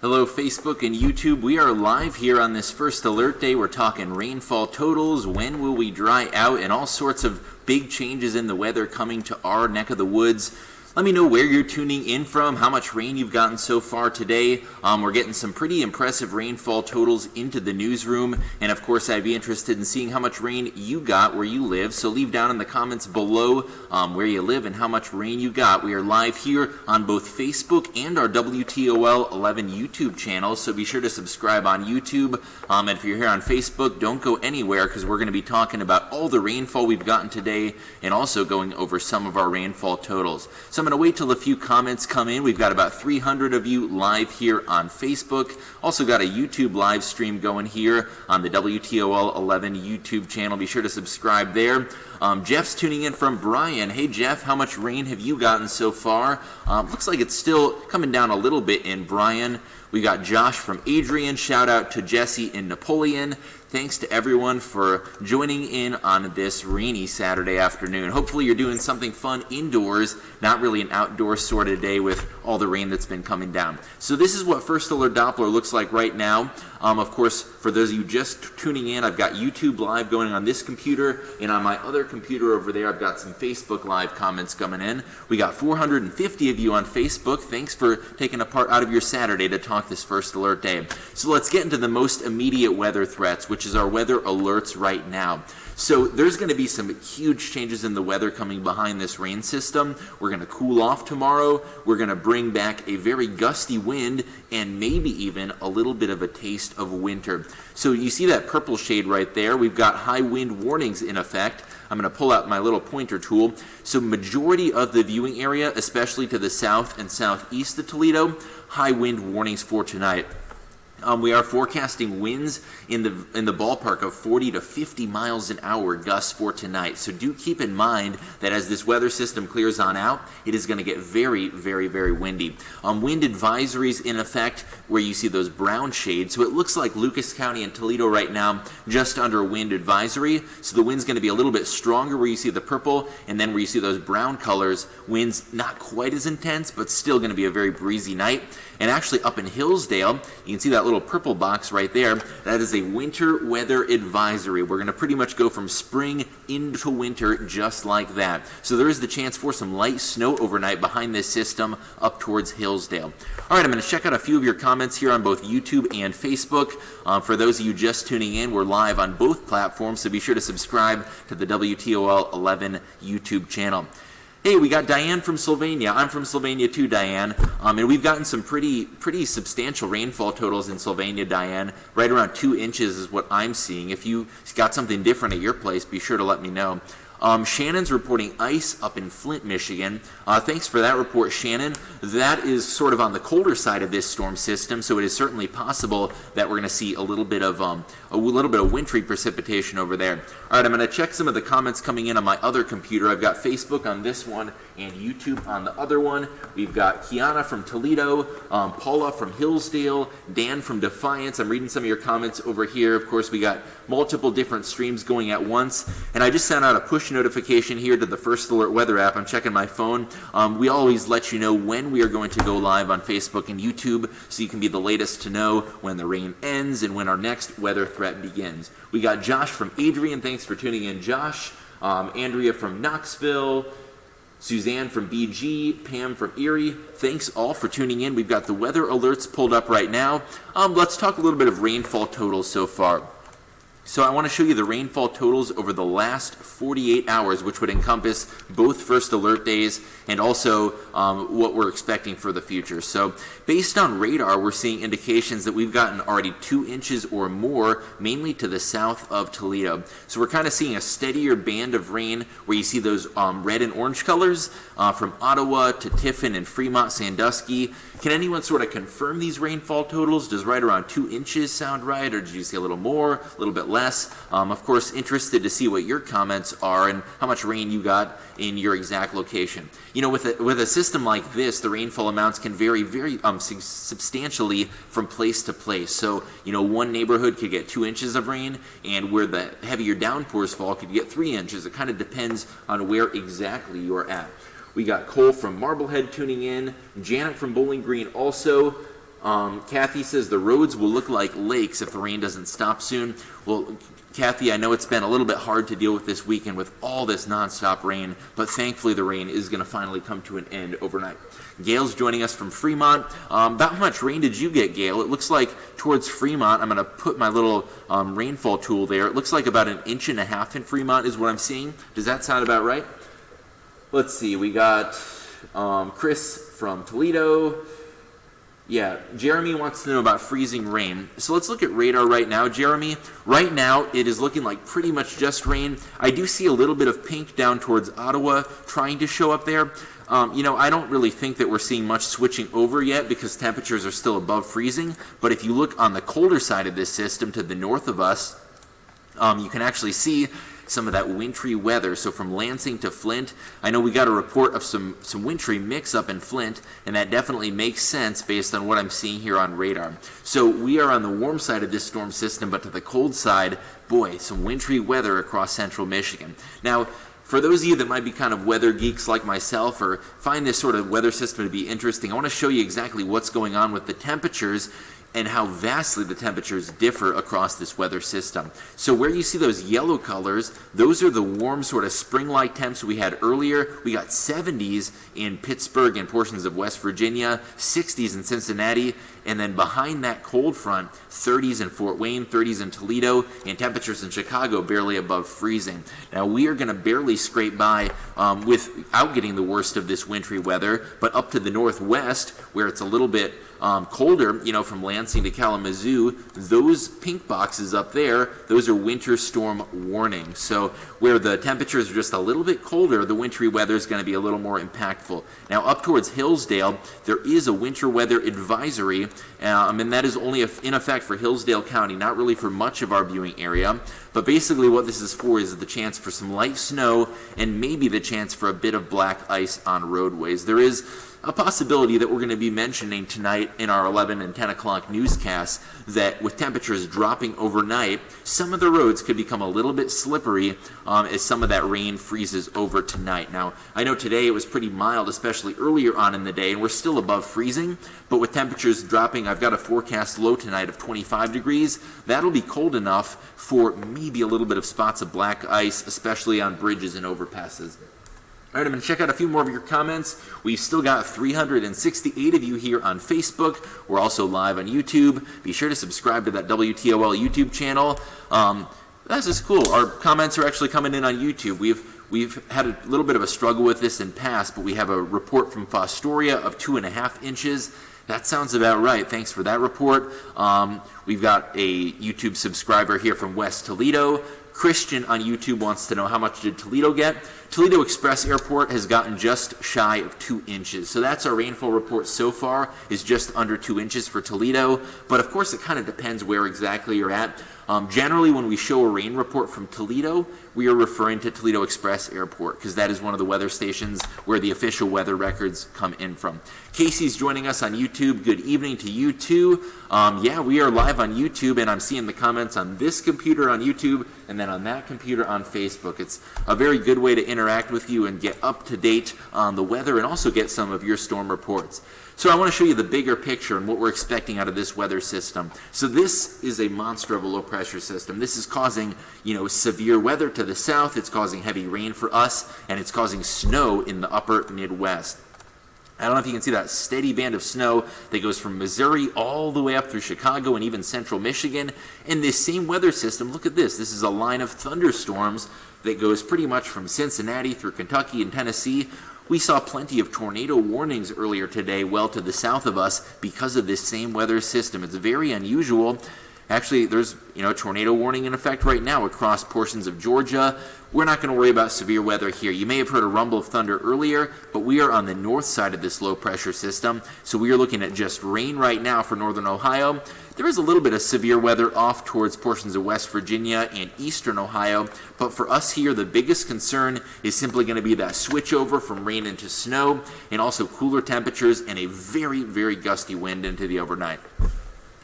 Hello Facebook and YouTube. We are live here on this first alert day. We're talking rainfall totals, when will we dry out, and all sorts of big changes in the weather coming to our neck of the woods. Let me know where you're tuning in from, how much rain you've gotten so far today. We're getting some pretty impressive rainfall totals into the newsroom, and of course I'd be interested in seeing how much rain you got where you live. So leave down in the comments below where you live and how much rain you got. We are live here on both Facebook and our WTOL 11 YouTube channel, so be sure to subscribe on YouTube. And if you're here on Facebook, don't go anywhere because we're going to be talking about all the rainfall we've gotten today and also going over some of our rainfall totals. So I'm going to wait till a few comments come in. We've got about 300 of you live here on Facebook. Also got a YouTube live stream going here on the WTOL 11 YouTube channel. Be sure to subscribe there. Jeff's tuning in from Bryan. Hey Jeff, how much rain have you gotten so far? Looks like it's still coming down a little bit in Bryan. We got Josh from Adrian. Shout out to Jesse in Napoleon. Thanks to everyone for joining in on this rainy Saturday afternoon. Hopefully you're doing something fun indoors, not really an outdoor sort of day with all the rain that's been coming down. So this is what First Alert Doppler looks like right now. Of course, for those of you just tuning in, I've got YouTube Live going on this computer, and on my other computer over there, I've got some Facebook Live comments coming in. We got 450 of you on Facebook. Thanks for taking a part out of your Saturday to talk this First Alert Day. So let's get into the most immediate weather threats, which is our weather alerts right now. So there's going to be some huge changes in the weather coming behind this rain system. We're going to cool off tomorrow. We're going to bring back a very gusty wind and maybe even a little bit of a taste of winter. So you see that purple shade right there? We've got high wind warnings in effect. I'm going to pull out my little pointer tool. So majority of the viewing area, especially to the south and southeast of Toledo, high wind warnings for tonight. We are forecasting winds in the ballpark of 40 to 50 miles an hour gusts for tonight. So do keep in mind that as this weather system clears on out, it is going to get very, very, very windy. Wind advisories in effect where you see those brown shades. So it looks like Lucas County and Toledo right now just under a wind advisory. So the wind's going to be a little bit stronger where you see the purple, and then where you see those brown colors, winds not quite as intense, but still going to be a very breezy night. And actually up in Hillsdale, you can see that little purple box right there. That is a winter weather advisory. We're going to pretty much go from spring into winter just like that. So there is the chance for some light snow overnight behind this system up towards Hillsdale. All right, I'm going to check out a few of your comments here on both YouTube and Facebook. For those of you just tuning in, we're live on both platforms, so be sure to subscribe to the WTOL 11 YouTube channel. Hey, we got Diane from Sylvania. I'm from Sylvania too, Diane. And we've gotten some pretty substantial rainfall totals in Sylvania, Diane. Right around 2 inches is what I'm seeing. If you got something different at your place, be sure to let me know. Shannon's reporting ice up in Flint, Michigan. Thanks for that report, Shannon. That is sort of on the colder side of this storm system, so it is certainly possible that we're going to see a little bit of wintry precipitation over there. All right, I'm going to check some of the comments coming in on my other computer. I've got Facebook on this one and YouTube on the other one. We've got Kiana from Toledo, Paula from Hillsdale, Dan from Defiance. I'm reading some of your comments over here. Of course, we got multiple different streams going at once, and I just sent out a push notification here to the First Alert Weather app. I'm checking my phone. We always let you know when we are going to go live on Facebook and YouTube, so you can be the latest to know when the rain ends and when our next weather threat begins. We got Josh from Adrian. Thanks for tuning in, Josh. Andrea from Knoxville. Suzanne from BG, Pam from Erie, thanks all for tuning in. We've got the weather alerts pulled up right now. Let's talk a little bit of rainfall totals so far. So I want to show you the rainfall totals over the last 48 hours, which would encompass both first alert days and also what we're expecting for the future. So based on radar, we're seeing indications that we've gotten already 2 inches or more, mainly to the south of Toledo. So we're kind of seeing a steadier band of rain where you see those red and orange colors from Ottawa to Tiffin and Fremont, Sandusky. Can anyone sort of confirm these rainfall totals? Does right around 2 inches sound right, or did you see a little more, a little bit less? Of course, interested to see what your comments are and how much rain you got in your exact location. You know, with a system like this, the rainfall amounts can vary very substantially from place to place. So, you know, one neighborhood could get 2 inches of rain, and where the heavier downpours fall could get 3 inches. It kind of depends on where exactly you're at. We got Cole from Marblehead tuning in, Janet from Bowling Green also. Kathy says the roads will look like lakes if the rain doesn't stop soon. Well, Kathy, I know it's been a little bit hard to deal with this weekend with all this nonstop rain, but thankfully the rain is going to finally come to an end overnight. Gail's joining us from Fremont. About how much rain did you get, Gail? It looks like towards Fremont, I'm going to put my little rainfall tool there. It looks like about 1.5 inches in Fremont is what I'm seeing. Does that sound about right? Let's see. We got Chris from Toledo. Yeah, Jeremy wants to know about freezing rain. So let's look at radar right now, Jeremy. Right now, it is looking like pretty much just rain. I do see a little bit of pink down towards Ottawa trying to show up there. I don't really think that we're seeing much switching over yet because temperatures are still above freezing. But if you look on the colder side of this system to the north of us, you can actually see some of that wintry weather. So from Lansing to Flint, I know we got a report of some wintry mix up in Flint, and that definitely makes sense based on what I'm seeing here on radar. So we are on the warm side of this storm system, but to the cold side, boy, some wintry weather across central Michigan. Now, for those of you that might be kind of weather geeks like myself or find this sort of weather system to be interesting, I want to show you exactly what's going on with the temperatures and how vastly the temperatures differ across this weather system. So where you see those yellow colors, those are the warm sort of spring-like temps we had earlier. We got 70s in Pittsburgh and portions of West Virginia, 60s in Cincinnati, and then behind that cold front, 30s in Fort Wayne, 30s in Toledo, and temperatures in Chicago barely above freezing. Now we are going to barely scrape by without getting the worst of this wintry weather, but up to the northwest, where it's a little bit colder, from Lansing to Kalamazoo, those pink boxes up there, those are winter storm warnings. So where the temperatures are just a little bit colder, the wintry weather is going to be a little more impactful. Now up towards Hillsdale, there is a winter weather advisory, and that is only in effect for Hillsdale County, not really for much of our viewing area. But basically what this is for is the chance for some light snow and maybe the chance for a bit of black ice on roadways. There is a possibility that we're going to be mentioning tonight in our 11 and 10 o'clock newscasts that with temperatures dropping overnight, some of the roads could become a little bit slippery as some of that rain freezes over tonight. Now, I know today it was pretty mild, especially earlier on in the day, and we're still above freezing, but with temperatures dropping, I've got a forecast low tonight of 25 degrees. That'll be cold enough for maybe a little bit of spots of black ice, especially on bridges and overpasses. All right, I'm going to check out a few more of your comments. We've still got 368 of you here on Facebook. We're also live on YouTube. Be sure to subscribe to that WTOL YouTube channel. That's just cool. Our comments are actually coming in on YouTube. We've had a little bit of a struggle with this in past, but we have a report from Fostoria of 2.5 inches. That sounds about right. Thanks for that report. We've got a YouTube subscriber here from West Toledo. Christian on YouTube wants to know how much did Toledo get. Toledo Express Airport has gotten just shy of 2 inches. So that's our rainfall report so far, is just under 2 inches for Toledo. But of course, it kind of depends where exactly you're at. Generally, when we show a rain report from Toledo, we are referring to Toledo Express Airport because that is one of the weather stations where the official weather records come in from. Casey's joining us on YouTube. Good evening to you too. Yeah, we are live on YouTube, and I'm seeing the comments on this computer on YouTube and then on that computer on Facebook. It's a very good way to interact with you and get up to date on the weather and also get some of your storm reports. So I want to show you the bigger picture and what we're expecting out of this weather system. So this is a monster of a low pressure system. This is causing, severe weather to the south. It's causing heavy rain for us, and it's causing snow in the upper Midwest. I don't know if you can see that steady band of snow that goes from Missouri all the way up through Chicago and even central Michigan. And this same weather system, look at this. This is a line of thunderstorms that goes pretty much from Cincinnati through Kentucky and Tennessee. We saw plenty of tornado warnings earlier today well to the south of us because of this same weather system. It's very unusual. Actually, there's a tornado warning in effect right now across portions of Georgia. We're not going to worry about severe weather here. You may have heard a rumble of thunder earlier, but we are on the north side of this low pressure system, so we are looking at just rain right now for northern Ohio. There is a little bit of severe weather off towards portions of West Virginia and eastern Ohio, but for us here, the biggest concern is simply going to be that switchover from rain into snow, and also cooler temperatures and a very, very gusty wind into the overnight.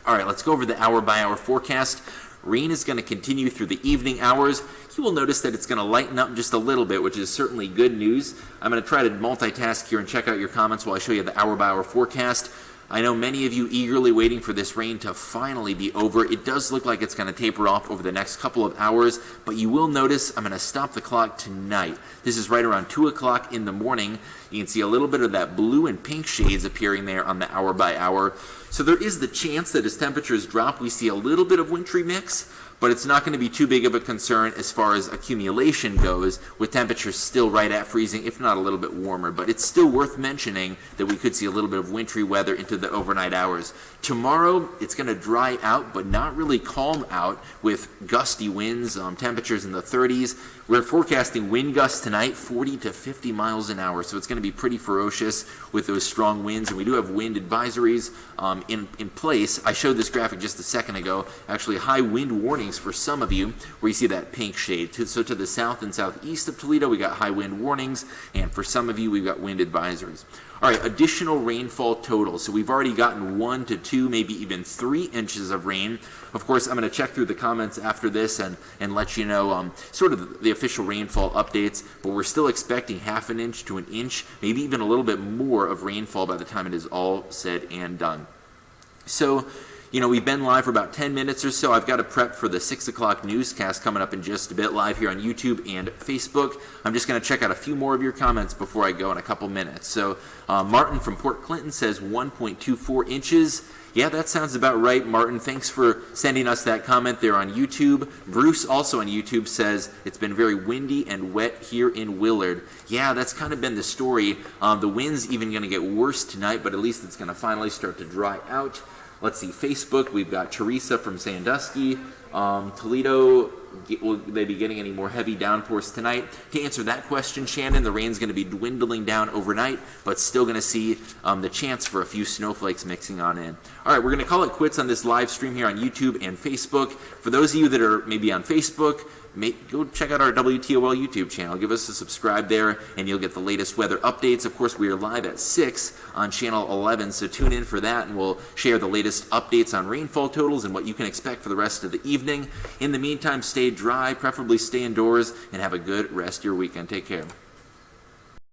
All right, let's go over the hour-by-hour forecast. Rain is going to continue through the evening hours. You will notice that it's going to lighten up just a little bit, which is certainly good news. I'm going to try to multitask here and check out your comments while I show you the hour-by-hour forecast. I know many of you eagerly waiting for this rain to finally be over. It does look like it's going to taper off over the next couple of hours, but you will notice I'm going to stop the clock tonight. This is right around 2 o'clock in the morning. You can see a little bit of that blue and pink shades appearing there on the hour by hour. So there is the chance that as temperatures drop, we see a little bit of wintry mix, but it's not going to be too big of a concern as far as accumulation goes, with temperatures still right at freezing, if not a little bit warmer. But it's still worth mentioning that we could see a little bit of wintry weather into the overnight hours. Tomorrow, it's going to dry out, but not really calm out, with gusty winds, temperatures in the 30s. We're forecasting wind gusts tonight, 40 to 50 miles an hour, so it's going to be pretty ferocious with those strong winds, and we do have wind advisories in place. I showed this graphic just a second ago, actually high wind warnings for some of you, where you see that pink shade. So to the south and southeast of Toledo, we got high wind warnings, and for some of you, we've got wind advisories. All right, additional rainfall totals. So we've already gotten 1 to 2, maybe even 3 inches of rain. Of course, I'm going to check through the comments after this and let you know sort of the official rainfall updates, but we're still expecting half an inch to an inch, maybe even a little bit more of rainfall by the time it is all said and done. So, we've been live for about 10 minutes or so. I've got to prep for the 6 o'clock newscast coming up in just a bit, live here on YouTube and Facebook. I'm just going to check out a few more of your comments before I go in a couple minutes. So Martin from Port Clinton says 1.24 inches. Yeah, that sounds about right, Martin. Thanks for sending us that comment there on YouTube. Bruce, also on YouTube, says it's been very windy and wet here in Willard. Yeah, that's kind of been the story. The wind's even going to get worse tonight, but at least it's going to finally start to dry out. Let's see, Facebook, we've got Teresa from Sandusky. Toledo, will they be getting any more heavy downpours tonight? To answer that question, Shannon, the rain's going to be dwindling down overnight, but still going to see the chance for a few snowflakes mixing on in. All right, we're going to call it quits on this live stream here on YouTube and Facebook. For those of you that are maybe on Facebook, go check out our WTOL YouTube channel. Give us a subscribe there, and you'll get the latest weather updates. Of course, we are live at 6 on Channel 11, so tune in for that, and we'll share the latest updates on rainfall totals and what you can expect for the rest of the evening. In the meantime, stay dry, preferably stay indoors, and have a good rest of your weekend. Take care.